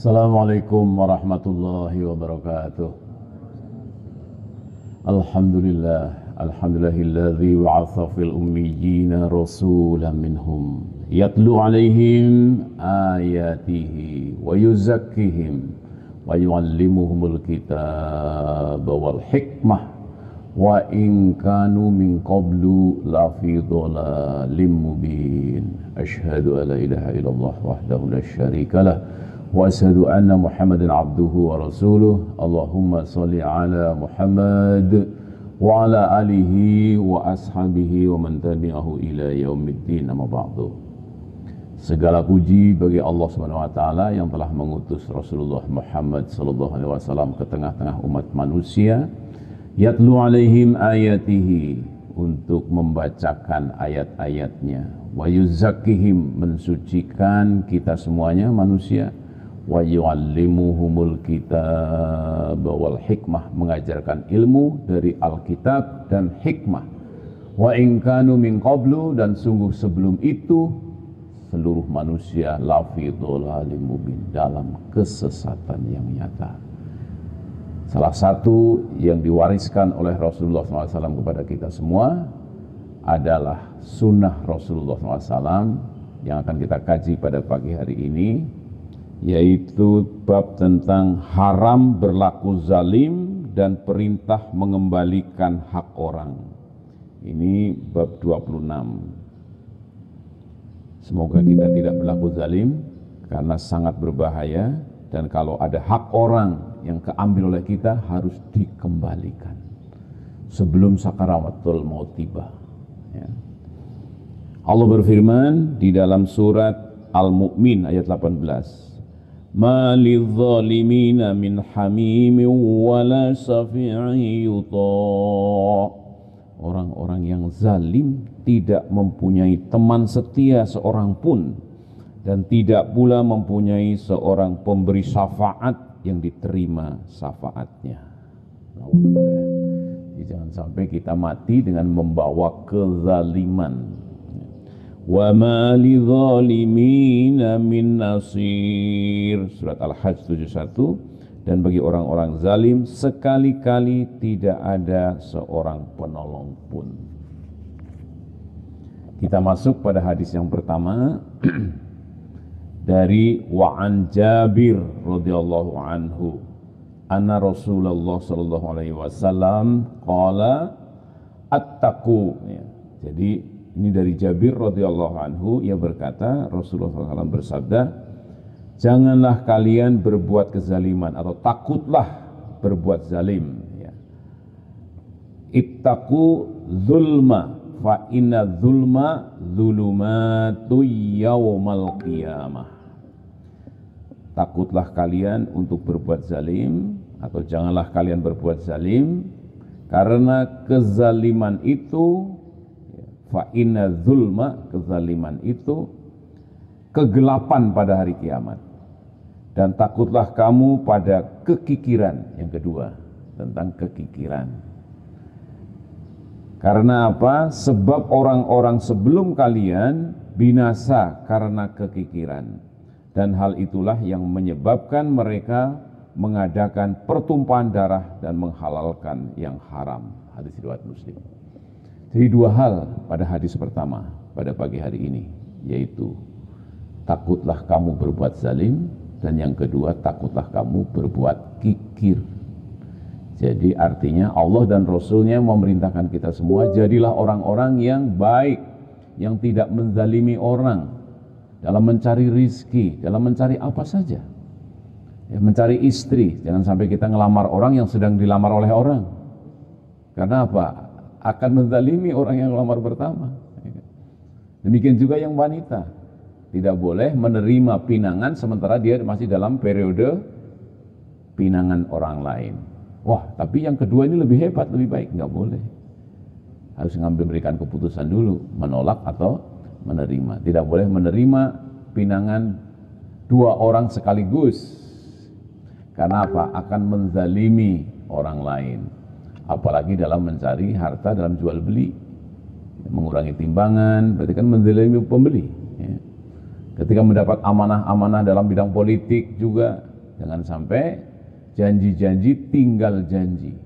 Assalamualaikum warahmatullahi wabarakatuh. Alhamdulillahilladzi wa'atha fil ummiyina rasulan minhum yatlu alaihim ayatihi wa yuzakkihim wa yu'allimuhumul kitaba wal hikmah wa in kanu min qablu lafi dhalalin mubin. Asyhadu an la ilaha illallah wahdahu la syarikalah wa asyhadu anna Muhammadan abduhu wa rasuluh. Allahumma shalli ala Muhammad wa ala alihi wa ashabihi wa man tabi'ahu ila yaumiddin, amma ba'du. Segala puji bagi Allah Subhanahu wa taala yang telah mengutus Rasulullah Muhammad sallallahu alaihi wasallam ke tengah-tengah umat manusia, yatlu alaihim ayatihi, untuk membacakan ayat-ayatnya, wa yuzakkihim, mensucikan kita semuanya manusia, wa yu'allimuhumul kitab wal hikmah, mengajarkan ilmu dari Alkitab dan hikmah, wa in kanu min qablu, dan sungguh sebelum itu seluruh manusia lafi dhalalin mubin, dalam kesesatan yang nyata. Salah satu yang diwariskan oleh Rasulullah SAW kepada kita semua adalah sunnah Rasulullah SAW yang akan kita kaji pada pagi hari ini, yaitu bab tentang haram berlaku zalim dan perintah mengembalikan hak orang. Ini bab 26. Semoga kita tidak berlaku zalim karena sangat berbahaya, dan kalau ada hak orang yang keambil oleh kita harus dikembalikan sebelum sakaratul maut tiba. Ya. Allah berfirman di dalam surat Al-Mu'min ayat 18, Ma lidzalimina min hamimin wala syafi'in yuta'. Orang-orang yang zalim tidak mempunyai teman setia seorang pun, dan tidak pula mempunyai seorang pemberi syafaat yang diterima syafaatnya. Jadi jangan sampai kita mati dengan membawa kezaliman. Wa ma lidzalimina min nasir, surat Al-Hajj 71. Dan bagi orang-orang zalim sekali-kali tidak ada seorang penolong pun. Kita masuk pada hadis yang pertama dari Wa'an Jabir radhiyallahu anhu anna Rasulullah sallallahu alaihi wasallam qala attaqu. Jadi ini dari Jabir radhiyallahu anhu, ia berkata Rasulullah SAW bersabda, janganlah kalian berbuat kezaliman, atau takutlah berbuat zalim. Ittaqu zulma fa inna zulma zulumatu yaumal qiyamah. Takutlah kalian untuk berbuat zalim, atau janganlah kalian berbuat zalim, karena kezaliman itu, fa inna zulma, kezaliman itu kegelapan pada hari kiamat. Dan takutlah kamu pada kekikiran. Yang kedua, tentang kekikiran. Karena apa? Sebab orang-orang sebelum kalian binasa karena kekikiran. Dan hal itulah yang menyebabkan mereka mengadakan pertumpahan darah dan menghalalkan yang haram. Hadis riwayat Muslim. Jadi dua hal pada hadis pertama pada pagi hari ini, yaitu takutlah kamu berbuat zalim, dan yang kedua takutlah kamu berbuat kikir. Jadi artinya Allah dan Rasulnya memerintahkan kita semua, jadilah orang-orang yang baik, yang tidak menzalimi orang dalam mencari rizki, dalam mencari apa saja. Ya, mencari istri, jangan sampai kita ngelamar orang yang sedang dilamar oleh orang. Karena apa? Akan menzalimi orang yang melamar pertama. Demikian juga yang wanita. Tidak boleh menerima pinangan sementara dia masih dalam periode pinangan orang lain. Wah, tapi yang kedua ini lebih hebat, lebih baik. Enggak boleh. Harus berikan keputusan dulu, menolak atau menerima. Tidak boleh menerima pinangan dua orang sekaligus. Karena apa? Akan menzalimi orang lain. Apalagi dalam mencari harta dalam jual beli. Mengurangi timbangan, berarti kan menzalimi pembeli. Ya. Ketika mendapat amanah-amanah dalam bidang politik juga, Jangan sampai janji-janji tinggal janji.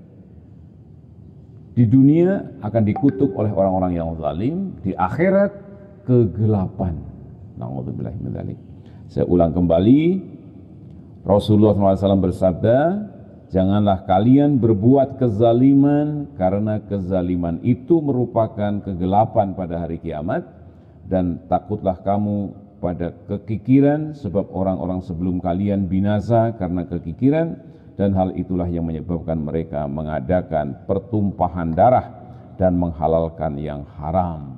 Di dunia akan dikutuk oleh orang-orang yang zalim, di akhirat kegelapan. Na'udzubillahi min dzalik. Saya ulang kembali, Rasulullah SAW bersabda, janganlah kalian berbuat kezaliman karena kezaliman itu merupakan kegelapan pada hari kiamat, dan takutlah kamu pada kekikiran sebab orang-orang sebelum kalian binasa karena kekikiran, dan hal itulah yang menyebabkan mereka mengadakan pertumpahan darah dan menghalalkan yang haram.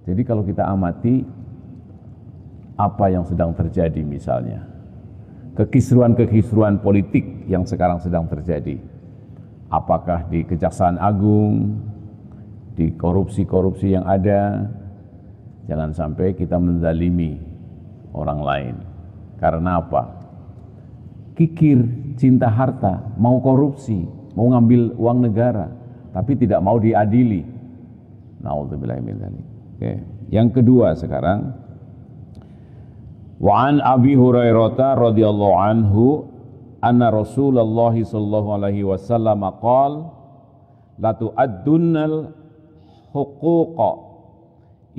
Jadi kalau kita amati apa yang sedang terjadi, misalnya kekisruan-kekisruan politik yang sekarang sedang terjadi, apakah di Kejaksaan Agung, di korupsi-korupsi yang ada, jangan sampai kita menzalimi orang lain. Karena apa? Kikir, cinta harta, mau korupsi, mau ngambil uang negara, tapi tidak mau diadili. Na'udzubillahi min dzalik. Oke. Yang kedua sekarang, wa an Abi Hurairah radhiyallahu anhu anna Rasulullah sallallahu alaihi wasallam qala la tu'addunnal huquqa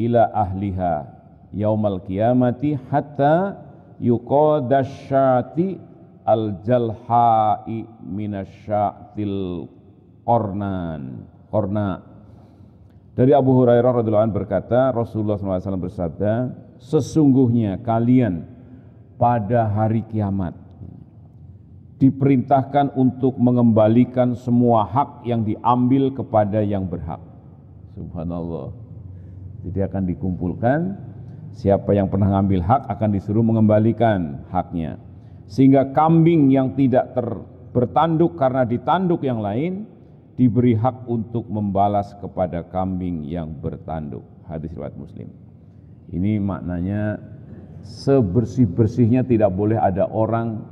ila ahliha yaumal qiyamati hatta yuqadasyati al-jalha'i minasya'til qorna. Dari Abu Hurairah radhiyallahu anhu berkata, Rasulullah SAW bersabda, sesungguhnya kalian pada hari kiamat diperintahkan untuk mengembalikan semua hak yang diambil kepada yang berhak. Subhanallah. Jadi akan dikumpulkan, siapa yang pernah ngambil hak akan disuruh mengembalikan haknya. Sehingga kambing yang tidak bertanduk karena ditanduk yang lain diberi hak untuk membalas kepada kambing yang bertanduk. Hadis riwayat Muslim. Ini maknanya sebersih-bersihnya tidak boleh ada orang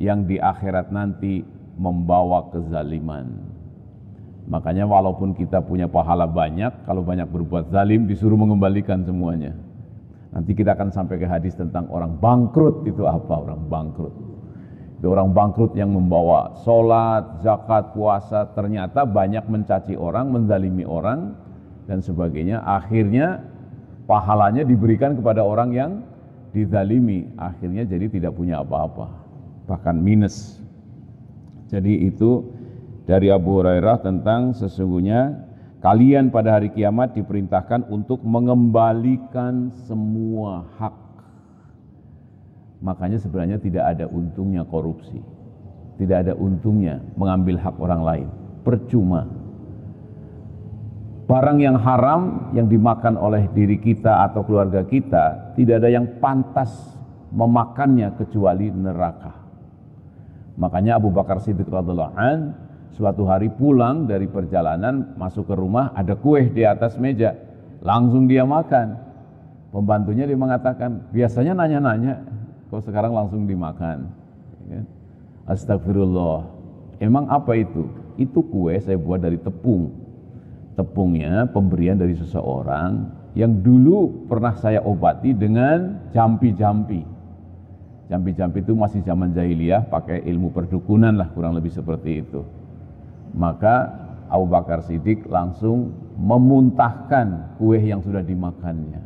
yang di akhirat nanti membawa kezaliman. Makanya walaupun kita punya pahala banyak, kalau banyak berbuat zalim disuruh mengembalikan semuanya. Nanti kita akan sampai ke hadis tentang orang bangkrut. Itu apa orang bangkrut? Itu orang bangkrut yang membawa sholat, zakat, puasa, ternyata banyak mencaci orang, menzalimi orang, dan sebagainya. Akhirnya pahalanya diberikan kepada orang yang dizalimi. Akhirnya jadi tidak punya apa-apa, bahkan minus. Jadi itu dari Abu Hurairah tentang sesungguhnya kalian pada hari kiamat diperintahkan untuk mengembalikan semua hak. Makanya sebenarnya tidak ada untungnya korupsi. Tidak ada untungnya mengambil hak orang lain. Percuma. Barang yang haram yang dimakan oleh diri kita atau keluarga kita, tidak ada yang pantas memakannya kecuali neraka. Makanya Abu Bakar Siddiq radhiyallahu anhu suatu hari pulang dari perjalanan, masuk ke rumah, ada kue di atas meja, langsung dia makan. Pembantunya dia mengatakan, biasanya nanya-nanya, kok sekarang langsung dimakan. Astagfirullah, emang apa itu? Itu kue saya buat dari tepung. Tepungnya pemberian dari seseorang yang dulu pernah saya obati dengan jampi-jampi. Jampi-jampi itu masih zaman jahiliyah, pakai ilmu perdukunan lah, kurang lebih seperti itu. Maka Abu Bakar Siddiq langsung memuntahkan kue yang sudah dimakannya.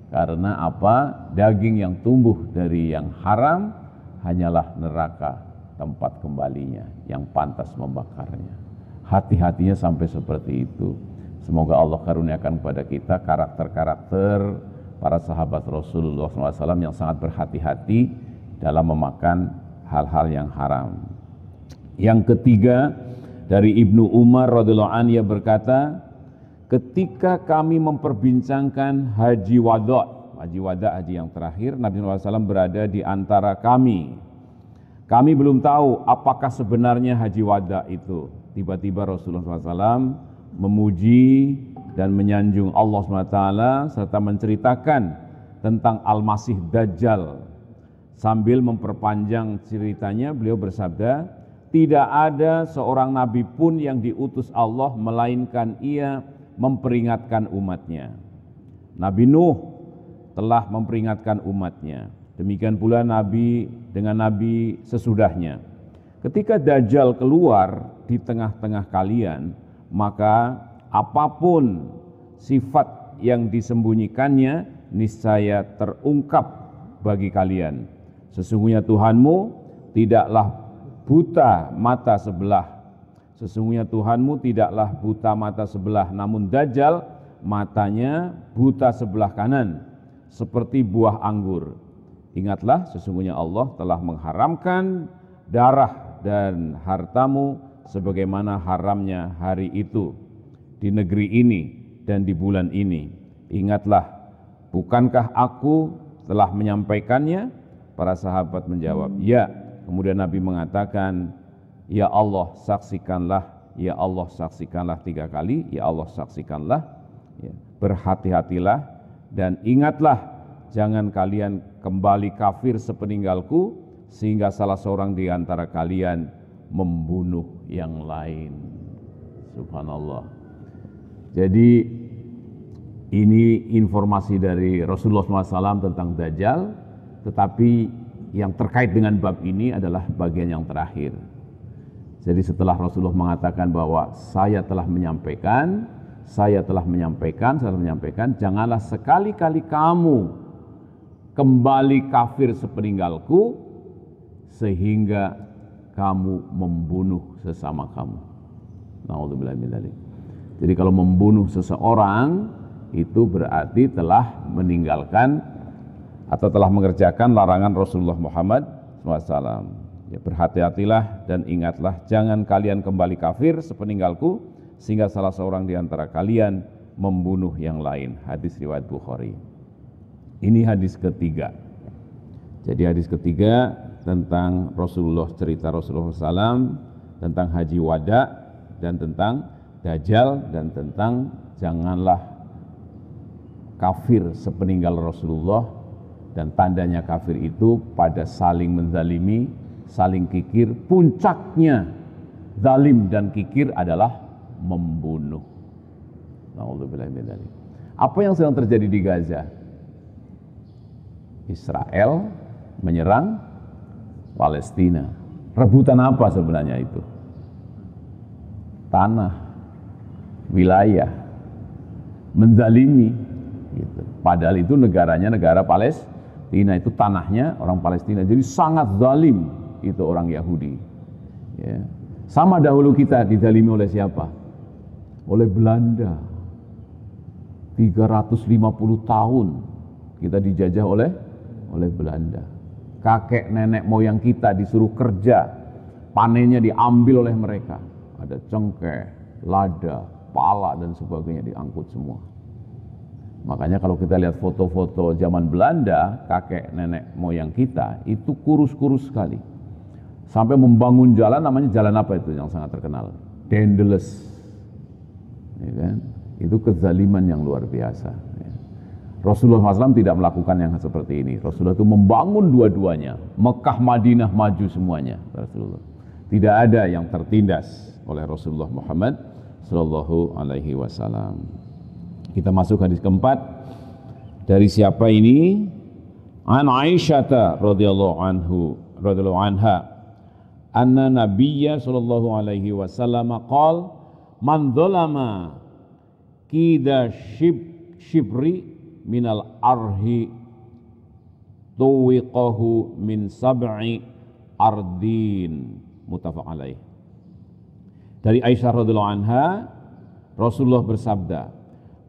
Karena apa? Daging yang tumbuh dari yang haram hanyalah neraka tempat kembalinya, yang pantas membakarnya. Hati-hatinya sampai seperti itu. Semoga Allah karuniakan kepada kita karakter-karakter para sahabat Rasulullah SAW yang sangat berhati-hati dalam memakan hal-hal yang haram. Yang ketiga, dari Ibnu Umar radhiyallahu anhu, ia berkata, ketika kami memperbincangkan haji wada, haji yang terakhir, Nabi SAW berada di antara kami. Kami belum tahu apakah sebenarnya haji wada itu. Tiba-tiba Rasulullah SAW memuji dan menyanjung Allah SWT serta menceritakan tentang Al-Masih Dajjal. Sambil memperpanjang ceritanya, beliau bersabda, tidak ada seorang nabi pun yang diutus Allah melainkan ia memperingatkan umatnya. Nabi Nuh telah memperingatkan umatnya. Demikian pula nabi dengan nabi sesudahnya. Ketika Dajjal keluar di tengah-tengah kalian, maka apapun sifat yang disembunyikannya niscaya terungkap bagi kalian. Sesungguhnya Tuhanmu tidaklah buta mata sebelah. Sesungguhnya Tuhanmu tidaklah buta mata sebelah, namun Dajjal matanya buta sebelah kanan, seperti buah anggur. Ingatlah, sesungguhnya Allah telah mengharamkan darah dan hartamu sebagaimana haramnya hari itu di negeri ini dan di bulan ini. Ingatlah, bukankah aku telah menyampaikannya? Para sahabat menjawab, ya. Kemudian Nabi mengatakan, ya Allah saksikanlah, ya Allah saksikanlah 3 kali, ya Allah saksikanlah. Ya, berhati-hatilah dan ingatlah, jangan kalian kembali kafir sepeninggalku, sehingga salah seorang di antara kalian membunuh yang lain. Subhanallah. Jadi ini informasi dari Rasulullah SAW tentang Dajjal, tetapi yang terkait dengan bab ini adalah bagian yang terakhir. Jadi setelah Rasulullah mengatakan bahwa saya telah menyampaikan, janganlah sekali-kali kamu kembali kafir sepeninggalku sehingga kamu membunuh sesama kamu. Na'udzubillah min dzalik. Jadi kalau membunuh seseorang itu berarti telah meninggalkan atau telah mengerjakan larangan Rasulullah Muhammad SAW. Ya, berhati-hatilah dan ingatlah, jangan kalian kembali kafir sepeninggalku sehingga salah seorang di antara kalian membunuh yang lain. Hadis riwayat Bukhari. Ini hadis ketiga. Jadi hadis ketiga tentang Rasulullah, cerita Rasulullah SAW tentang haji wada dan tentang Dajjal dan tentang janganlah kafir sepeninggal Rasulullah. Dan tandanya kafir itu pada saling menzalimi, saling kikir. Puncaknya zalim dan kikir adalah membunuh. Na'udzubillah min dzalik. Apa yang sedang terjadi di Gaza? Israel menyerang Palestina. Rebutan apa sebenarnya itu? Tanah, wilayah, menzalimi. Gitu. Padahal itu negaranya negara Palestina, itu tanahnya orang Palestina. Jadi sangat zalim itu orang Yahudi. Ya. Sama dahulu kita dizalimi oleh siapa? Oleh Belanda. 350 tahun kita dijajah oleh Belanda. Kakek nenek moyang kita disuruh kerja, panennya diambil oleh mereka. Ada cengkeh, lada, pala dan sebagainya diangkut semua. Makanya kalau kita lihat foto-foto zaman Belanda, kakek nenek moyang kita itu kurus-kurus sekali. Sampai membangun jalan, namanya jalan apa itu yang sangat terkenal? Daedalus. Ya kan? Itu kezaliman yang luar biasa. Ya. Rasulullah SAW tidak melakukan yang seperti ini. Rasulullah itu membangun dua-duanya. Mekah, Madinah maju semuanya. Rasulullah. Tidak ada yang tertindas oleh Rasulullah Muhammad Sallallahu Alaihi Wasallam. Kita masuk hadis keempat. Dari siapa ini? An Aisyah radhiyallahu anha anna nabiyya sallallahu alaihi wasallam qala man dzalama kida shibri minal arhi tuwiqahu min sab'i ardin. Muttafaq alaih. Dari Aisyah radhiyallahu anha, Rasulullah bersabda,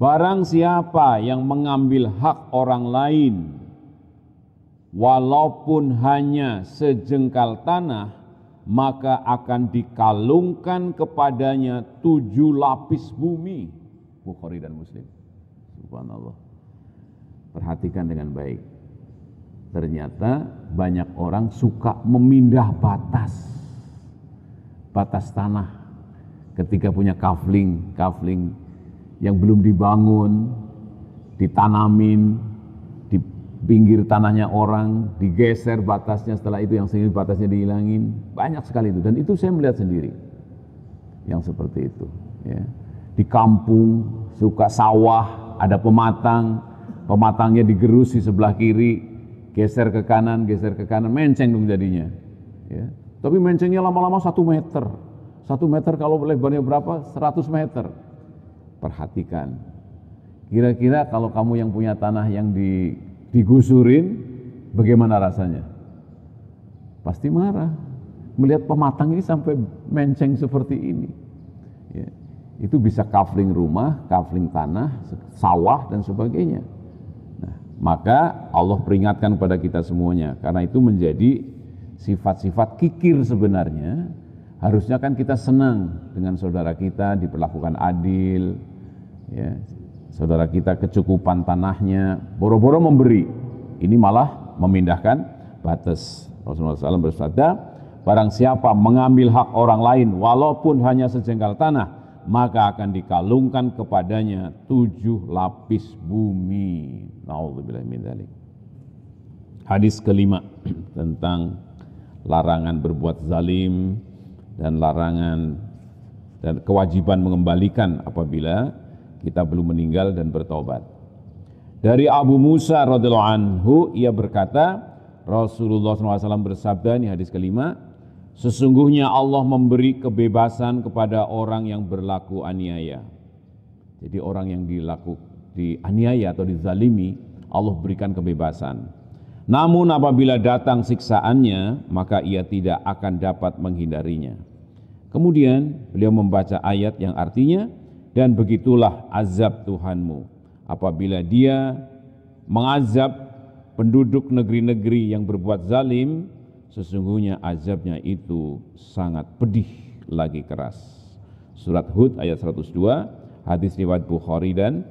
barang siapa yang mengambil hak orang lain walaupun hanya sejengkal tanah, maka akan dikalungkan kepadanya 7 lapis bumi. Bukhari dan Muslim. Subhanallah. Perhatikan dengan baik. Ternyata banyak orang suka memindah batas tanah. Ketika punya kafling yang belum dibangun, ditanamin, di pinggir tanahnya orang, digeser batasnya, setelah itu yang sehingga batasnya dihilangin. Banyak sekali itu, dan itu saya melihat sendiri yang seperti itu. Ya. Di kampung, suka sawah, ada pematangnya digerus di sebelah kiri, geser ke kanan, menceng dong jadinya. Ya. Tapi mencengnya lama-lama 1 meter. 1 meter kalau lebarnya berapa? 100 meter. Perhatikan. Kira-kira kalau kamu yang punya tanah yang digusurin, bagaimana rasanya? Pasti marah. Melihat pematang ini sampai menceng seperti ini. Ya. Itu bisa kafling rumah, kafling tanah, sawah dan sebagainya. Nah, maka Allah peringatkan kepada kita semuanya, karena itu menjadi sifat-sifat kikir sebenarnya. Harusnya kan kita senang dengan saudara kita diperlakukan adil, ya. Saudara kita kecukupan tanahnya, boro-boro memberi, ini malah memindahkan batas. Rasulullah SAW bersabda, barang siapa mengambil hak orang lain walaupun hanya sejengkal tanah, maka akan dikalungkan kepadanya 7 lapis bumi. Na'udzubillahi min dzalik. Hadis kelima tentang larangan berbuat zalim dan larangan dan kewajiban mengembalikan apabila kita belum meninggal dan bertobat. Dari Abu Musa radhiyallahu anhu, ia berkata, Rasulullah SAW bersabda, ini hadis kelima, sesungguhnya Allah memberi kebebasan kepada orang yang berlaku aniaya. Jadi orang yang dianiaya atau dizalimi, Allah berikan kebebasan. Namun apabila datang siksaannya, maka ia tidak akan dapat menghindarinya. Kemudian beliau membaca ayat yang artinya, dan begitulah azab Tuhanmu apabila dia mengazab penduduk negeri-negeri yang berbuat zalim, sesungguhnya azabnya itu sangat pedih lagi keras. Surat Hud ayat 102, hadis riwayat Bukhari dan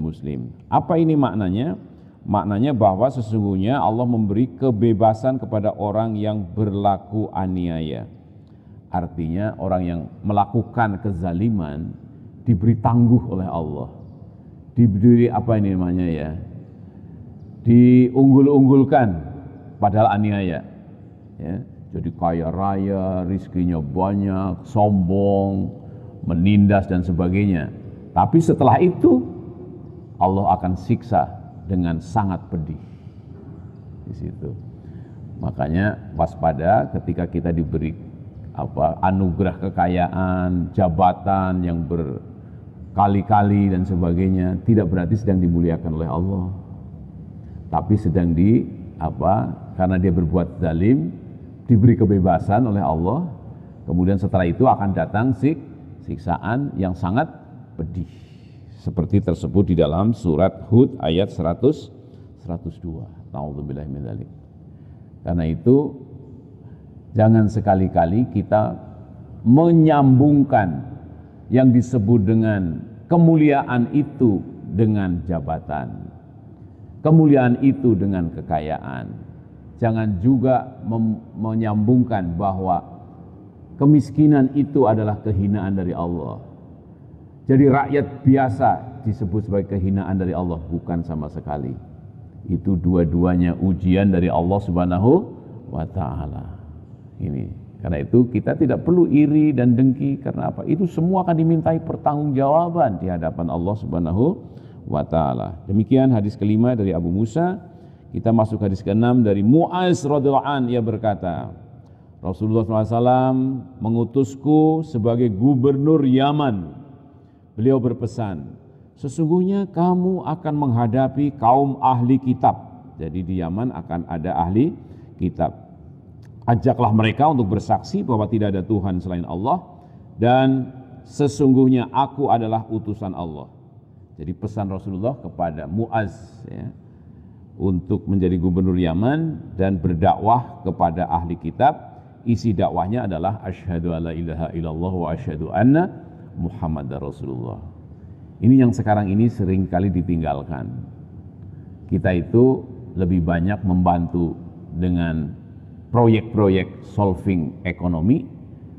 Muslim. Apa ini maknanya? Maknanya bahwa sesungguhnya Allah memberi kebebasan kepada orang yang berlaku aniaya. Artinya orang yang melakukan kezaliman diberi tangguh oleh Allah. Diberi apa ini namanya ya? Diunggul-unggulkan padahal aniaya. Ya, jadi kaya raya, rizkinya banyak, sombong, menindas dan sebagainya. Tapi setelah itu Allah akan siksa dengan sangat pedih. Di situ. Makanya waspada ketika kita diberi anugerah kekayaan, jabatan yang berkali-kali dan sebagainya, tidak berarti sedang dimuliakan oleh Allah. Tapi sedang karena dia berbuat zalim, diberi kebebasan oleh Allah, kemudian setelah itu akan datang siksaan yang sangat pedih. Seperti tersebut di dalam surat Hud ayat 102. Na'udzubillahi min dzalik. Karena itu jangan sekali-kali kita menyambungkan yang disebut dengan kemuliaan itu dengan jabatan, kemuliaan itu dengan kekayaan. Jangan juga menyambungkan bahwa kemiskinan itu adalah kehinaan dari Allah. Jadi rakyat biasa disebut sebagai kehinaan dari Allah, bukan sama sekali. Itu dua-duanya ujian dari Allah Subhanahu wa Ta'ala. Ini karena itu kita tidak perlu iri dan dengki, karena apa? Itu semua akan dimintai pertanggungjawaban di hadapan Allah Subhanahu wa Ta'ala. Demikian hadis kelima dari Abu Musa. Kita masuk hadis ke-6 dari Mu'az radhiyallahu anhu, ia berkata, Rasulullah SAW mengutusku sebagai gubernur Yaman. Beliau berpesan, sesungguhnya kamu akan menghadapi kaum ahli kitab. Jadi di Yaman akan ada ahli kitab. Ajaklah mereka untuk bersaksi bahwa tidak ada Tuhan selain Allah, dan sesungguhnya aku adalah utusan Allah. Jadi pesan Rasulullah kepada Mu'az ya, untuk menjadi gubernur Yaman dan berdakwah kepada ahli kitab. Isi dakwahnya adalah asyhadu alla ilaha illallah wa asyhadu anna Muhammadar Rasulullah. Ini yang sekarang ini sering kali ditinggalkan. Kita itu lebih banyak membantu dengan proyek-proyek solving ekonomi,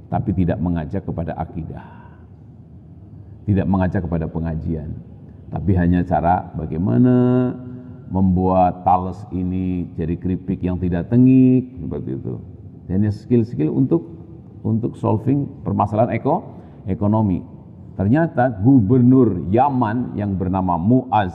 tapi tidak mengajak kepada akidah, tidak mengajak kepada pengajian, tapi hanya cara bagaimana membuat talas ini jadi keripik yang tidak tengik, seperti itu. Dan skill-skill untuk solving permasalahan ekonomi. Ternyata gubernur Yaman yang bernama Mu'az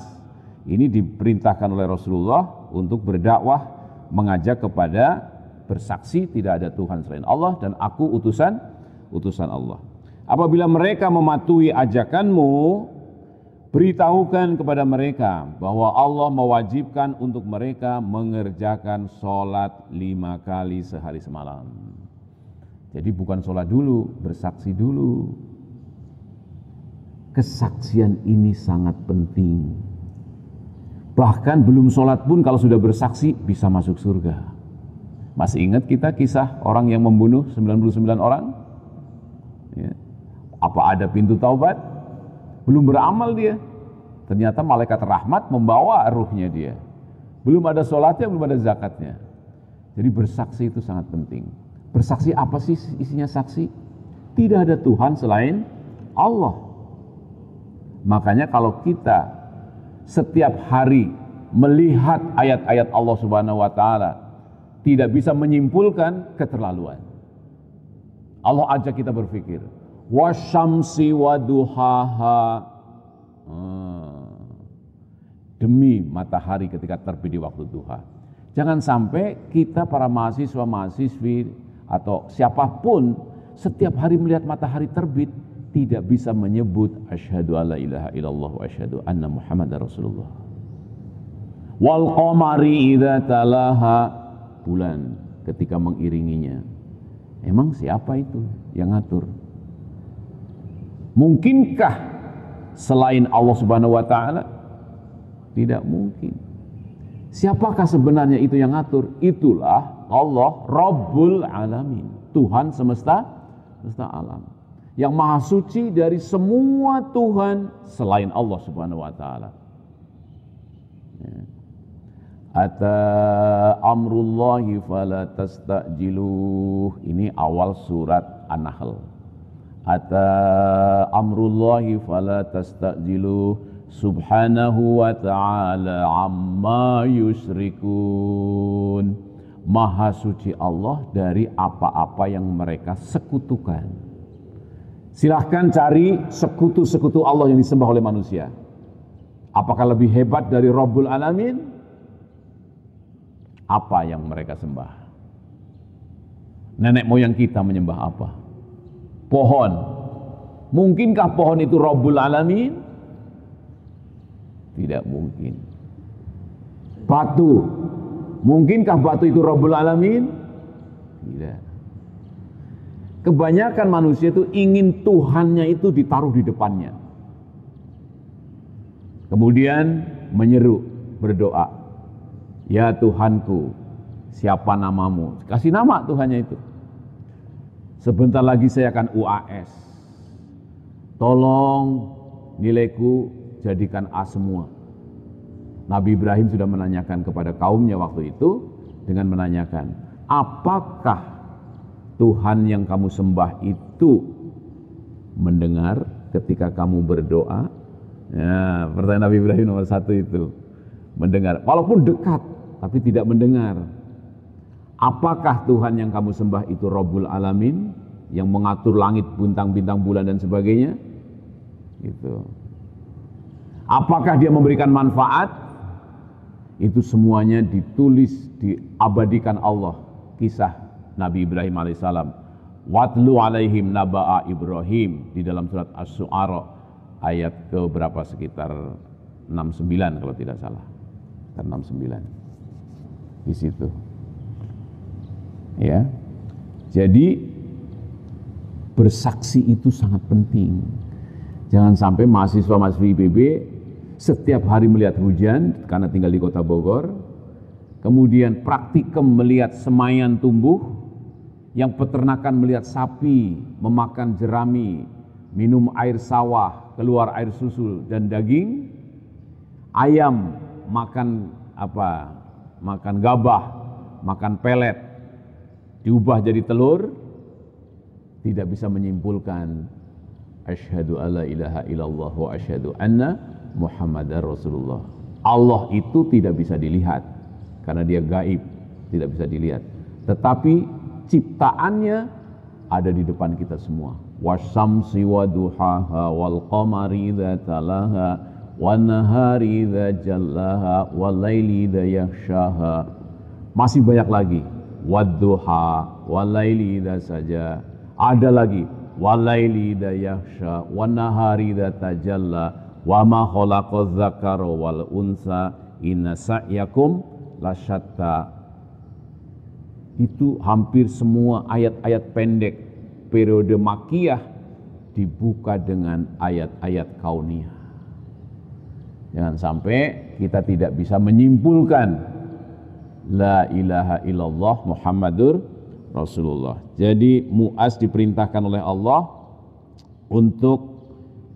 ini diperintahkan oleh Rasulullah untuk berdakwah mengajak kepada bersaksi tidak ada Tuhan selain Allah dan aku utusan Allah. Apabila mereka mematuhi ajakanmu, beritahukan kepada mereka bahwa Allah mewajibkan untuk mereka mengerjakan sholat 5 kali sehari semalam. Jadi bukan sholat dulu, bersaksi dulu. Kesaksian ini sangat penting. Bahkan belum sholat pun kalau sudah bersaksi bisa masuk surga. Masih ingat kita kisah orang yang membunuh 99 orang? Ya. Apa ada pintu taubat? Belum beramal dia. Ternyata malaikat rahmat membawa ruhnya dia. Belum ada sholatnya, belum ada zakatnya. Jadi bersaksi itu sangat penting. Bersaksi apa sih isinya saksi? Tidak ada Tuhan selain Allah. Makanya kalau kita setiap hari melihat ayat-ayat Allah Subhanahu wa taala tidak bisa menyimpulkan keterlaluan. Allah ajak kita berpikir, wasyamsi waduhaha, demi matahari ketika terbit di waktu duha. Jangan sampai kita para mahasiswa-mahasiswi atau siapapun setiap hari melihat matahari terbit tidak bisa menyebut asyhadu alla ilaha illallah wa asyhadu anna muhammadar rasulullah. Wal qamari idza talaha, bulan ketika mengiringinya. Emang siapa itu yang ngatur? Mungkinkah selain Allah Subhanahu wa taala? Tidak mungkin. Siapakah sebenarnya itu yang ngatur? Itulah Allah Rabbul Alamin, Tuhan semesta alam, yang maha suci dari semua Tuhan selain Allah Subhanahu wa taala. Ata amrullahi fala tastajiluh. Ini awal surat An-Nahl. Ata amrullahi fala tastajiluh. Subhanahu wa ta'ala amma yusyrikun. Maha suci Allah dari apa-apa yang mereka sekutukan. Silahkan cari sekutu-sekutu Allah yang disembah oleh manusia. Apakah lebih hebat dari Rabbul Alamin? Apa yang mereka sembah? Nenek moyang kita menyembah apa? Pohon. Mungkinkah pohon itu Rabbul Alamin? Tidak mungkin. Batu. Mungkinkah batu itu Rabbul Alamin? Tidak. Kebanyakan manusia itu ingin Tuhannya itu ditaruh di depannya. Kemudian menyeru, berdoa. Ya Tuhanku, siapa namamu? Kasih nama Tuhannya itu. Sebentar lagi saya akan UAS. Tolong nilaiku jadikan A semua. Nabi Ibrahim sudah menanyakan kepada kaumnya waktu itu dengan menanyakan, apakah Tuhan yang kamu sembah itu mendengar ketika kamu berdoa? Ya, pertanyaan Nabi Ibrahim nomor 1 itu. Mendengar, walaupun dekat, tapi tidak mendengar. Apakah Tuhan yang kamu sembah itu Rabbul Alamin, yang mengatur langit, bintang-bintang, bulan dan sebagainya? Gitu. Apakah dia memberikan manfaat? Itu semuanya ditulis, diabadikan Allah. Kisah Nabi Ibrahim alaihissalam. Watlu alaihim naba'a Ibrahim di dalam surat Asy-Syu'ara ayat ke berapa, sekitar 69 kalau tidak salah. 69 di situ. Ya. Jadi bersaksi itu sangat penting. Jangan sampai mahasiswa-mahasiswi IPB setiap hari melihat hujan karena tinggal di Kota Bogor, kemudian praktikum melihat semayan tumbuh, yang peternakan melihat sapi memakan jerami, minum air sawah, keluar air susu dan daging, ayam makan apa? Makan gabah, makan pelet, diubah jadi telur, tidak bisa menyimpulkan asyhadu alla ilaha illallah wa asyhadu anna muhammadar rasulullah. Allah itu tidak bisa dilihat karena dia gaib, tidak bisa dilihat. Tetapi ciptaannya ada di depan kita semua. Wasyamsi waduhaha wal qamari idza talaha wan nahari idza jallaha wal laili idza yaghshaha Masih banyak lagi. Wadduha, walaili idza saja. Ada lagi. Walaili idza yaghsha, wan nahari idza tajalla, wa ma khalaqaz dzakara wal unsa, inna sa'yakum lasyatta. Itu hampir semua ayat-ayat pendek periode Makkiyah dibuka dengan ayat-ayat kauniyah. Jangan sampai kita tidak bisa menyimpulkan La ilaha illallah Muhammadur Rasulullah. Jadi Mu'az diperintahkan oleh Allah untuk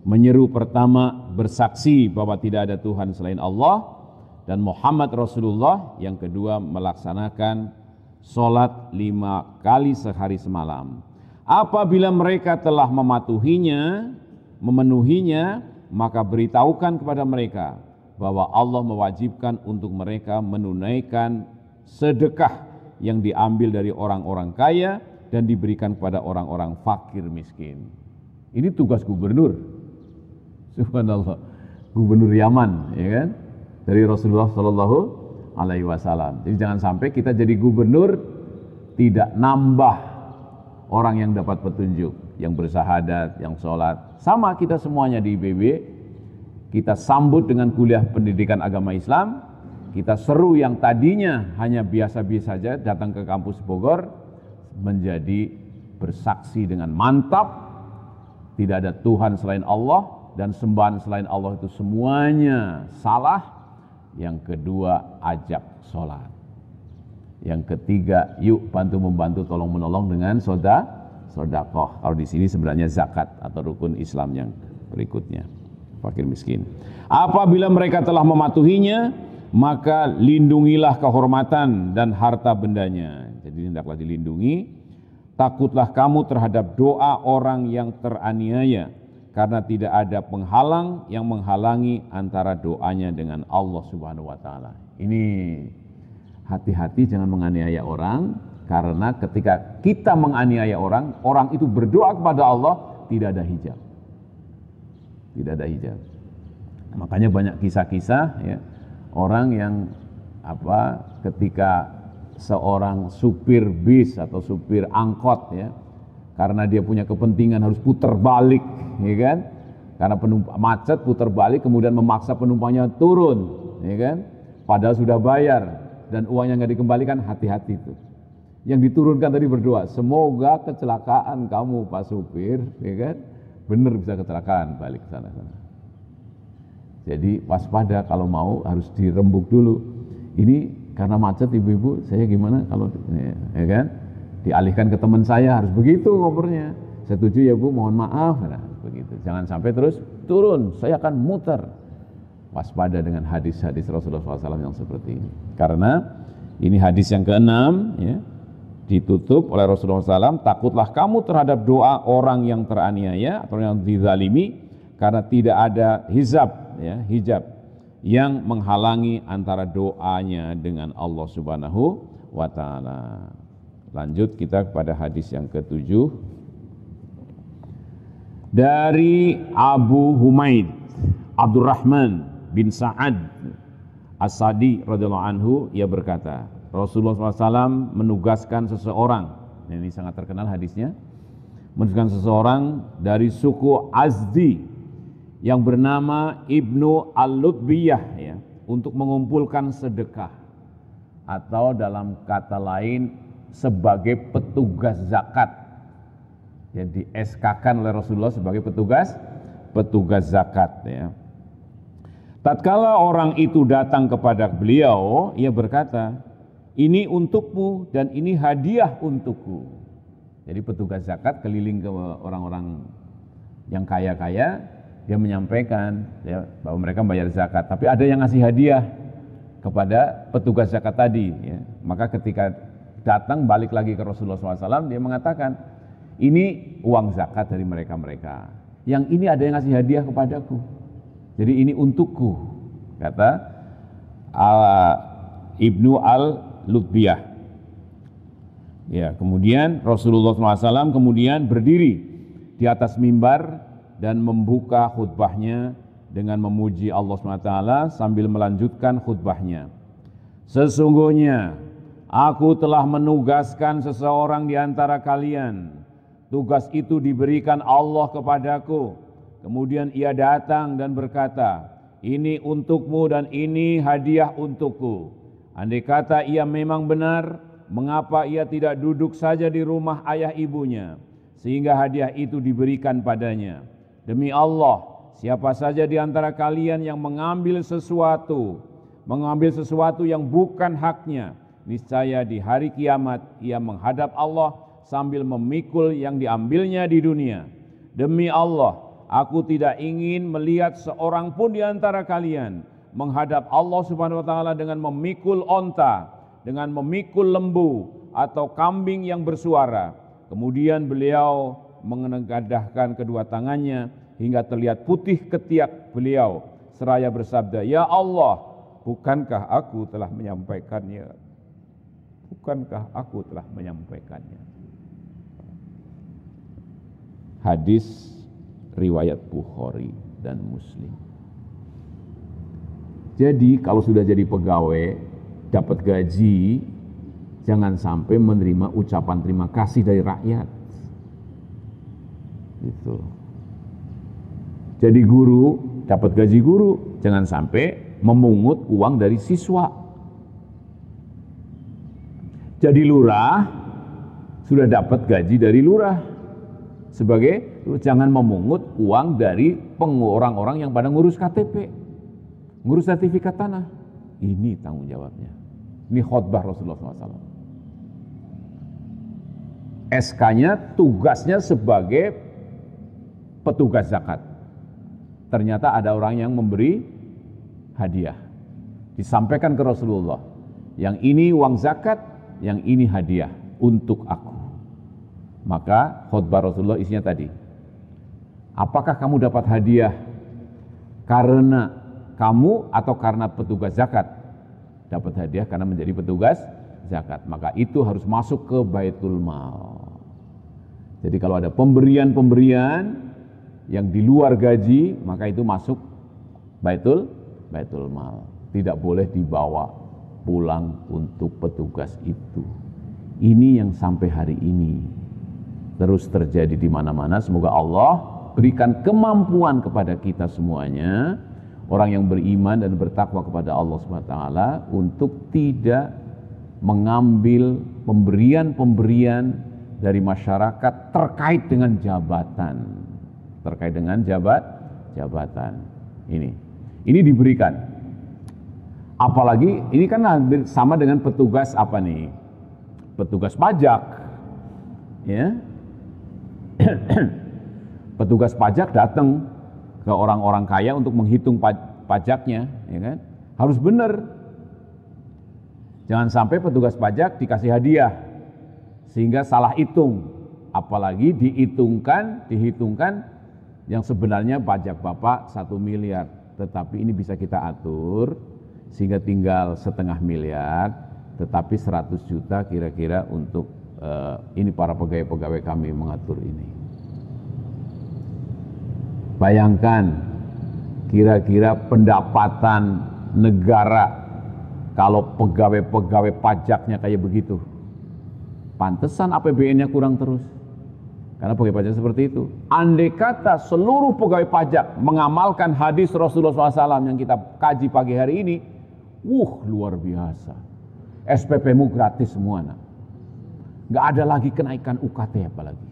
menyeru pertama bersaksi bahwa tidak ada Tuhan selain Allah dan Muhammad Rasulullah. Yang kedua melaksanakan sholat 5 kali sehari semalam. Apabila mereka telah memenuhinya, maka beritahukan kepada mereka bahwa Allah mewajibkan untuk mereka menunaikan sedekah yang diambil dari orang-orang kaya dan diberikan kepada orang-orang fakir miskin. Ini tugas gubernur. Subhanallah. Gubernur Yaman, ya kan? Dari Rasulullah Shallallahu Alaihi Wasallam. Jadi jangan sampai kita jadi gubernur tidak nambah orang yang dapat petunjuk, yang bersahadat, yang sholat. Sama kita semuanya di IPB, kita sambut dengan kuliah pendidikan agama Islam, kita seru yang tadinya hanya biasa-biasa saja datang ke kampus Bogor, menjadi bersaksi dengan mantap, tidak ada Tuhan selain Allah, dan sembahan selain Allah itu semuanya salah. Yang kedua, ajak sholat. Yang ketiga, yuk bantu-membantu, tolong-menolong dengan sedekah. Kalau di sini sebenarnya zakat atau rukun Islam yang berikutnya, fakir miskin. Apabila mereka telah mematuhinya, maka lindungilah kehormatan dan harta bendanya. Jadi hendaklah dilindungi. Takutlah kamu terhadap doa orang yang teraniaya, karena tidak ada penghalang yang menghalangi antara doanya dengan Allah Subhanahu wa taala. Ini hati-hati, jangan menganiaya orang, karena ketika kita menganiaya orang, orang itu berdoa kepada Allah, tidak ada hijab. Tidak ada hijab. Makanya banyak kisah-kisah ya, orang yang ketika seorang supir bis atau supir angkot ya, karena dia punya kepentingan harus putar balik, ya kan? Karena penumpang macet putar balik, kemudian memaksa penumpangnya turun, ya kan? Padahal sudah bayar dan uangnya nggak dikembalikan, hati-hati itu. Yang diturunkan tadi berdoa, semoga kecelakaan kamu Pak supir, ya kan? Benar bisa kecelakaan balik ke sana-sana. Jadi waspada, kalau mau harus dirembuk dulu. Ini karena macet ibu-ibu, saya gimana kalau ya kan? Dialihkan ke teman saya, harus begitu ngobrolnya. Setuju ya Bu, mohon maaf. Nah, begitu. Jangan sampai terus turun, saya akan muter. Waspada dengan hadis-hadis Rasulullah SAW yang seperti ini. Karena ini hadis yang ke-6 ya, ditutup oleh Rasulullah SAW, takutlah kamu terhadap doa orang yang teraniaya atau yang dizalimi, karena tidak ada hijab yang menghalangi antara doanya dengan Allah Subhanahu wa taala. Lanjut kita kepada hadis yang ke-7 dari Abu Humaid Abdurrahman bin Sa'ad As-Sadi radhiyallahu anhu, ia berkata, Rasulullah SAW menugaskan seseorang, ini sangat terkenal hadisnya, menugaskan seseorang dari suku Azdi yang bernama Ibnu Al-Lutbiyah ya, untuk mengumpulkan sedekah, atau dalam kata lain sebagai petugas zakat. Jadi SK-kan oleh Rasulullah sebagai petugas zakat ya. Tatkala orang itu datang kepada beliau, ia berkata, ini untukmu dan ini hadiah untukku. Jadi petugas zakat keliling ke orang-orang yang kaya-kaya, dia menyampaikan ya, bahwa mereka membayar zakat, tapi ada yang ngasih hadiah kepada petugas zakat tadi ya. Maka ketika datang balik lagi ke Rasulullah SAW, dia mengatakan, ini uang zakat dari mereka-mereka, yang ini ada yang ngasih hadiah kepadaku, jadi ini untukku, kata Ibnu Al-Lutbiyah ya. Kemudian Rasulullah SAW kemudian berdiri di atas mimbar dan membuka khutbahnya dengan memuji Allah SWT sambil melanjutkan khutbahnya. Sesungguhnya Aku telah menugaskan seseorang di antara kalian. Tugas itu diberikan Allah kepadaku. Kemudian ia datang dan berkata, ini untukmu dan ini hadiah untukku. Andai kata ia memang benar, mengapa ia tidak duduk saja di rumah ayah ibunya, sehingga hadiah itu diberikan padanya. Demi Allah, siapa saja di antara kalian yang mengambil sesuatu yang bukan haknya, niscaya di hari kiamat ia menghadap Allah sambil memikul yang diambilnya di dunia. Demi Allah, aku tidak ingin melihat seorang pun di antara kalian menghadap Allah Subhanahu wa taala dengan memikul onta, dengan memikul lembu atau kambing yang bersuara. Kemudian beliau menengadahkan kedua tangannya hingga terlihat putih ketiak beliau seraya bersabda, "Ya Allah, bukankah aku telah menyampaikannya? Bukankah aku telah menyampaikannya?" Hadis riwayat Bukhari dan Muslim. Jadi kalau sudah jadi pegawai, dapat gaji, jangan sampai menerima ucapan terima kasih dari rakyat. Gitu. Jadi guru, dapat gaji guru, jangan sampai memungut uang dari siswa. Jadi lurah, sudah dapat gaji dari lurah. Sebagai jangan memungut uang dari orang-orang yang pada ngurus KTP, ngurus sertifikat tanah. Ini tanggung jawabnya. Ini khotbah Rasulullah SAW. SK-nya tugasnya sebagai petugas zakat. Ternyata ada orang yang memberi hadiah. Disampaikan ke Rasulullah. Yang ini uang zakat, yang ini hadiah untuk aku. Maka khutbah Rasulullah isinya tadi, apakah kamu dapat hadiah karena kamu atau karena petugas zakat? Dapat hadiah karena menjadi petugas zakat. Maka itu harus masuk ke Baitul Mal. Jadi kalau ada pemberian-pemberian yang di luar gaji, maka itu masuk Baitul Mal. Tidak boleh dibawa pulang untuk petugas itu. Ini yang sampai hari ini terus terjadi di mana-mana. Semoga Allah berikan kemampuan kepada kita semuanya, orang yang beriman dan bertakwa kepada Allah SWT, untuk tidak mengambil pemberian-pemberian dari masyarakat terkait dengan jabatan. Terkait dengan jabatan. Ini diberikan. Apalagi ini kan sama dengan petugas apa nih? Petugas pajak. Ya. Petugas pajak datang ke orang-orang kaya untuk menghitung pajaknya, ya kan? Harus benar. Jangan sampai petugas pajak dikasih hadiah sehingga salah hitung. Apalagi dihitungkan yang sebenarnya pajak Bapak 1 miliar, tetapi ini bisa kita atur sehingga tinggal 0,5 miliar, tetapi 100 juta kira-kira untuk ini para pegawai-pegawai kami mengatur ini. Bayangkan kira-kira pendapatan negara kalau pegawai-pegawai pajaknya kayak begitu. Pantesan APBN-nya kurang terus. Karena pegawai pajak seperti itu. Andai kata seluruh pegawai pajak mengamalkan hadis Rasulullah SAW yang kita kaji pagi hari ini, luar biasa. SPP-mu gratis semua, nak. Nggak ada lagi kenaikan UKT apalagi.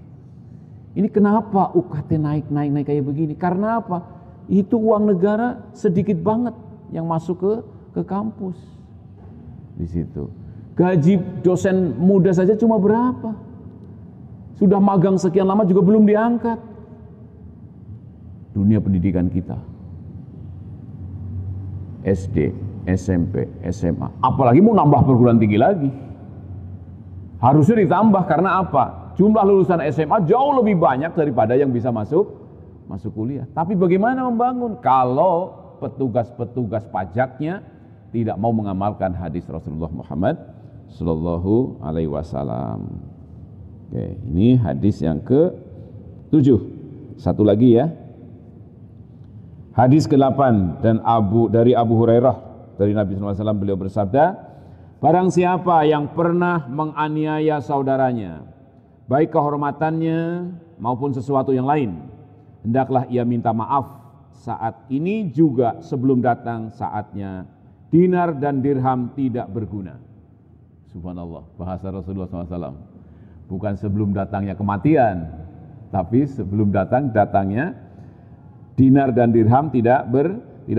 Ini kenapa UKT naik kayak begini? Karena apa? Itu uang negara sedikit banget yang masuk ke kampus. Di situ. Gaji dosen muda saja cuma berapa? Sudah magang sekian lama juga belum diangkat. Dunia pendidikan kita. SD, SMP, SMA. Apalagi mau nambah perguruan tinggi lagi. Harusnya ditambah karena apa? Jumlah lulusan SMA jauh lebih banyak daripada yang bisa masuk kuliah. Tapi bagaimana membangun kalau petugas-petugas pajaknya tidak mau mengamalkan hadis Rasulullah Muhammad Sallallahu Alaihi Wasallam? Oke, ini hadis yang ke-7. Satu lagi ya. Hadis ke-8 dari Abu Hurairah dari Nabi SAW, beliau bersabda, Barang siapa yang pernah menganiaya saudaranya, baik kehormatannya maupun sesuatu yang lain, hendaklah ia minta maaf saat ini juga sebelum datang saatnya dinar dan dirham tidak berguna. Subhanallah, bahasa Rasulullah SAW. Bukan sebelum datangnya kematian, tapi sebelum datangnya dinar dan dirham tidak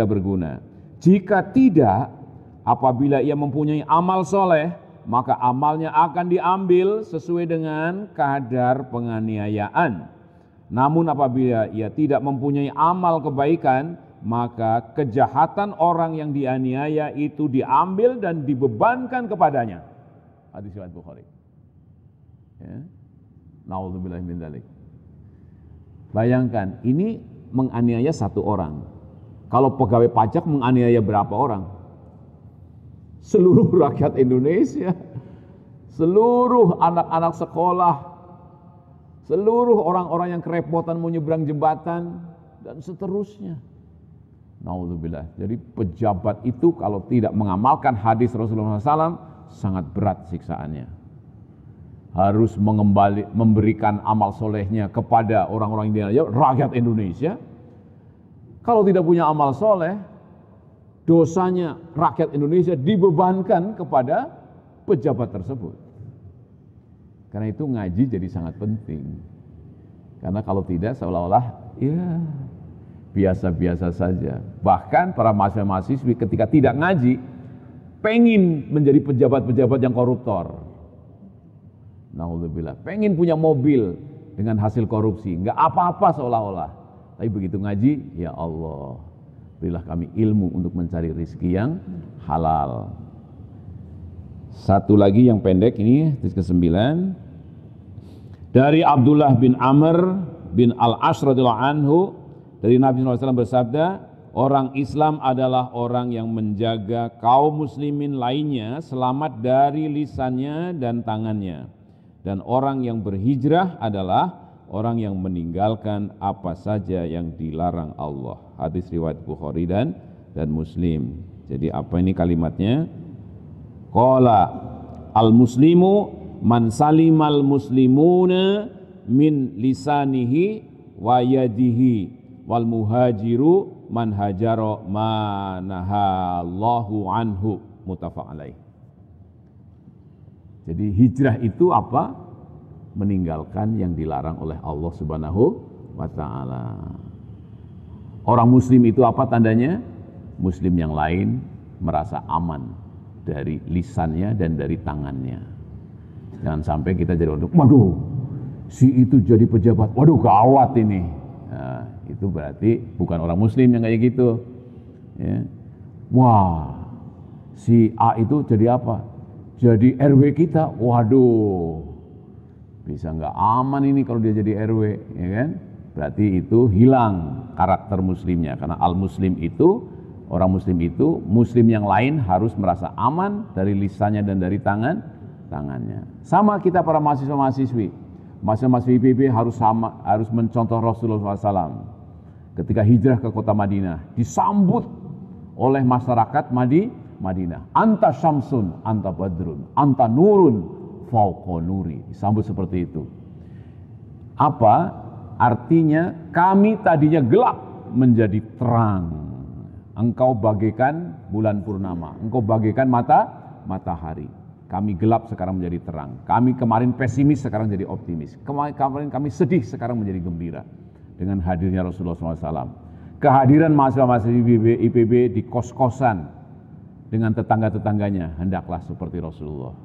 berguna. Jika tidak, apabila ia mempunyai amal soleh, maka amalnya akan diambil sesuai dengan kadar penganiayaan. Namun apabila ia tidak mempunyai amal kebaikan, maka kejahatan orang yang dianiaya itu diambil dan dibebankan kepadanya. Hadis riwayat Bukhari. Ya. Nauzubillahi min dzalik. Bayangkan, ini menganiaya satu orang. Kalau pegawai pajak menganiaya berapa orang? Seluruh rakyat Indonesia, seluruh anak-anak sekolah, seluruh orang-orang yang kerepotan menyeberang jembatan, dan seterusnya. Nauzubillah. Jadi pejabat itu kalau tidak mengamalkan hadis Rasulullah SAW, sangat berat siksaannya. Harus memberikan amal solehnya kepada orang-orang Indonesia, rakyat Indonesia. Kalau tidak punya amal soleh, dosanya rakyat Indonesia dibebankan kepada pejabat tersebut. Karena itu ngaji jadi sangat penting. Karena kalau tidak seolah-olah ya biasa-biasa saja. Bahkan para mahasiswa-mahasiswi ketika tidak ngaji, pengen menjadi pejabat-pejabat yang koruptor. Nauzubillah, pengen punya mobil dengan hasil korupsi, enggak apa-apa seolah-olah. Tapi begitu ngaji, ya Allah, berilah kami ilmu untuk mencari rezeki yang halal. Satu lagi yang pendek ini, hadis ke-9. Dari Abdullah bin Amr bin Al-As radhiyallahu anhu, dari Nabi SAW bersabda, orang Islam adalah orang yang menjaga kaum muslimin lainnya selamat dari lisannya dan tangannya. Dan orang yang berhijrah adalah orang yang meninggalkan apa saja yang dilarang Allah. Hadis riwayat Bukhari dan Muslim. Jadi apa ini kalimatnya? Qala al-muslimu man salimal muslimuna min lisanihi wa yadihi wal muhajiru man hajara ma nahallahu anhu. Muttafaq alaih. Jadi hijrah itu apa? Meninggalkan yang dilarang oleh Allah Subhanahu wa ta'ala. Orang muslim itu apa tandanya? Muslim yang lain merasa aman dari lisannya dan dari tangannya. Jangan sampai kita jadi waduh, si itu jadi pejabat, waduh gawat ini. Nah, itu berarti bukan orang muslim yang kayak gitu. Ya. Wah, si A itu jadi apa? Jadi RW kita, waduh, bisa nggak aman ini kalau dia jadi RW, ya kan? Berarti itu hilang karakter muslimnya, karena al-muslim itu, orang muslim itu, muslim yang lain harus merasa aman dari lisannya dan dari tangannya. Sama kita para mahasiswa-mahasiswi IPB harus mencontoh Rasulullah SAW. Ketika hijrah ke kota Madinah, disambut oleh masyarakat Madinah. Anta syamsun, anta badrun, anta nurun, fauqa nuri. Disambut seperti itu. Apa? Artinya kami tadinya gelap menjadi terang. Engkau bagaikan bulan purnama. Engkau bagaikan matahari. Kami gelap sekarang menjadi terang. Kami kemarin pesimis sekarang jadi optimis. Kemarin kami sedih sekarang menjadi gembira. Dengan hadirnya Rasulullah SAW. Kehadiran mahasiswa-mahasiswa IPB di kos-kosan dengan tetangga-tetangganya, hendaklah seperti Rasulullah.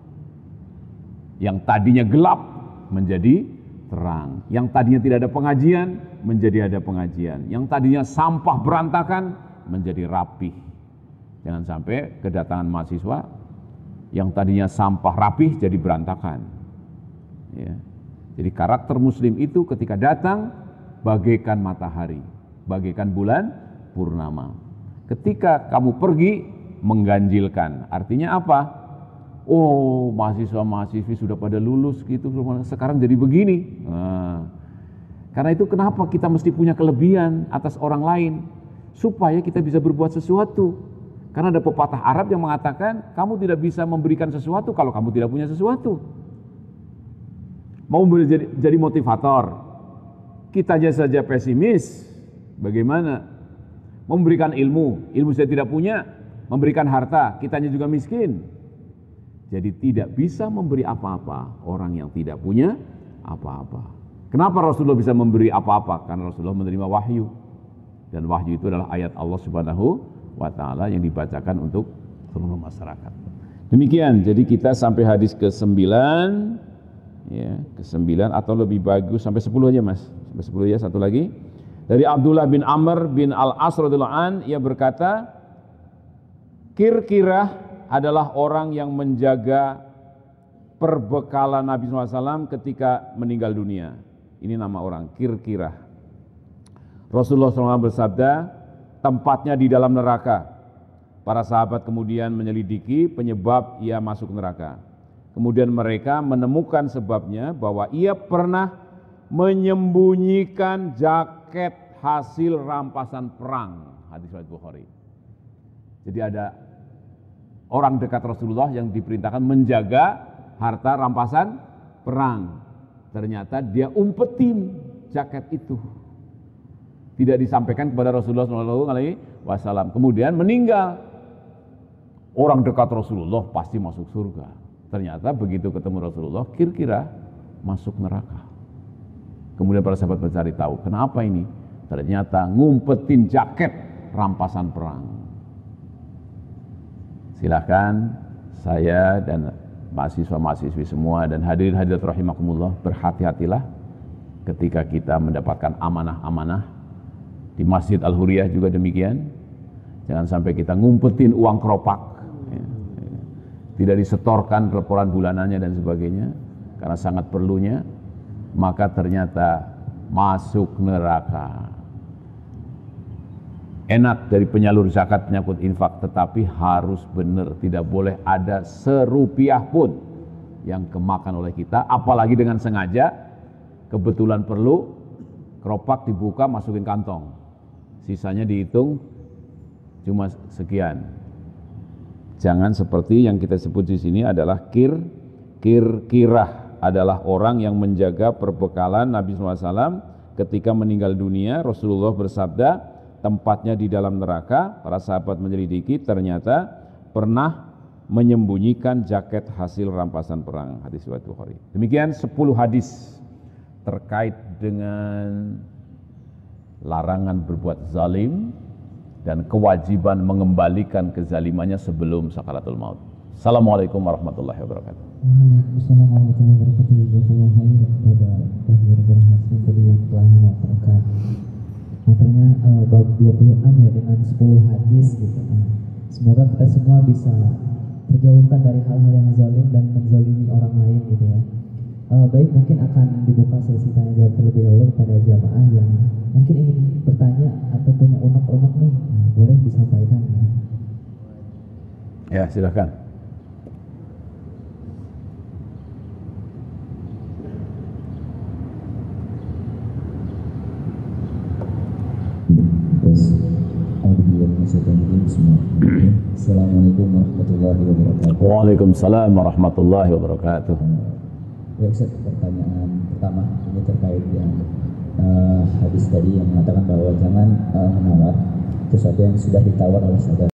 Yang tadinya gelap menjadi terang. Yang tadinya tidak ada pengajian, menjadi ada pengajian. Yang tadinya sampah berantakan, menjadi rapih. Jangan sampai kedatangan mahasiswa, yang tadinya sampah rapih jadi berantakan. Ya. Jadi karakter muslim itu ketika datang, bagaikan matahari, bagaikan bulan purnama. Ketika kamu pergi, mengganjilkan. Artinya apa? Oh, mahasiswa-mahasiswi sudah pada lulus gitu, sekarang jadi begini. Nah, karena itu kenapa kita mesti punya kelebihan atas orang lain? Supaya kita bisa berbuat sesuatu. Karena ada pepatah Arab yang mengatakan kamu tidak bisa memberikan sesuatu kalau kamu tidak punya sesuatu. Mau jadi motivator, kitanya saja pesimis, bagaimana? Memberikan ilmu saya tidak punya, memberikan harta, kitanya juga miskin. Jadi tidak bisa memberi apa-apa orang yang tidak punya apa-apa. Kenapa Rasulullah bisa memberi apa-apa? Karena Rasulullah menerima wahyu. Dan wahyu itu adalah ayat Allah Subhanahu wa ta'ala yang dibacakan untuk seluruh masyarakat. Demikian, jadi kita sampai hadis ke-9, ya, ke-9 atau lebih bagus sampai 10 aja Mas. Sampai 10 ya, satu lagi. Dari Abdullah bin Amr bin Al-As radhiyallahu an, ia berkata, Kirkirah adalah orang yang menjaga perbekalan Nabi SAW ketika meninggal dunia. Ini nama orang, Kirkirah. Rasulullah SAW bersabda, tempatnya di dalam neraka. Para sahabat kemudian menyelidiki penyebab ia masuk neraka. Kemudian mereka menemukan sebabnya bahwa ia pernah menyembunyikan jaket hasil rampasan perang. Hadis riwayat Bukhari. Jadi ada orang dekat Rasulullah yang diperintahkan menjaga harta rampasan perang. Ternyata dia umpetin jaket itu. Tidak disampaikan kepada Rasulullah SAW. Kemudian meninggal. Orang dekat Rasulullah pasti masuk surga. Ternyata begitu ketemu Rasulullah, kira-kira masuk neraka. Kemudian para sahabat mencari tahu, kenapa ini? Ternyata ngumpetin jaket rampasan perang. Silakan saya dan mahasiswa-mahasiswi semua dan hadirin-hadirat rahimakumullah, berhati-hatilah ketika kita mendapatkan amanah-amanah. Di Masjid Al-Huriyah juga demikian. Jangan sampai kita ngumpetin uang keropak, tidak disetorkan laporan bulanannya dan sebagainya, karena sangat perlunya, maka ternyata masuk neraka. Enak dari penyalur zakat menyangkut infak, tetapi harus benar, tidak boleh ada serupiah pun yang kemakan oleh kita, apalagi dengan sengaja. Kebetulan perlu, keropak dibuka, masukin kantong, sisanya dihitung cuma sekian. Jangan seperti yang kita sebut di sini adalah kirah adalah orang yang menjaga perbekalan Nabi SAW ketika meninggal dunia. Rasulullah bersabda, tempatnya di dalam neraka. Para sahabat menyelidiki, ternyata pernah menyembunyikan jaket hasil rampasan perang. Hadis riwayat Bukhari. Demikian 10 hadis terkait dengan larangan berbuat zalim dan kewajiban mengembalikan kezalimannya sebelum sakaratul maut. Assalamualaikum warahmatullahi wabarakatuh. Waalaikumsalam warahmatullahi wabarakatuh. Jazakallahu khairan kepada Pak Berhasil tadi yang telah memaparkan materinya bab 26 ya, dengan 10 hadis gitu. Semoga kita semua bisa terjauhkan dari hal-hal yang zalim dan menzalimi orang lain gitu ya. Baik, mungkin akan dibuka sesi tanya jawab terlebih dahulu kepada jamaah yang mungkin ingin bertanya atau punya unek-unek nih, boleh disampaikan ya. Ya, silakan. Assalamualaikum warahmatullahi wabarakatuh. Waalaikumsalam warahmatullahi wabarakatuh. Ya, pertanyaan pertama ini terkait yang hadis tadi yang mengatakan bahwa jangan menawar sesuatu yang sudah ditawar oleh saudara.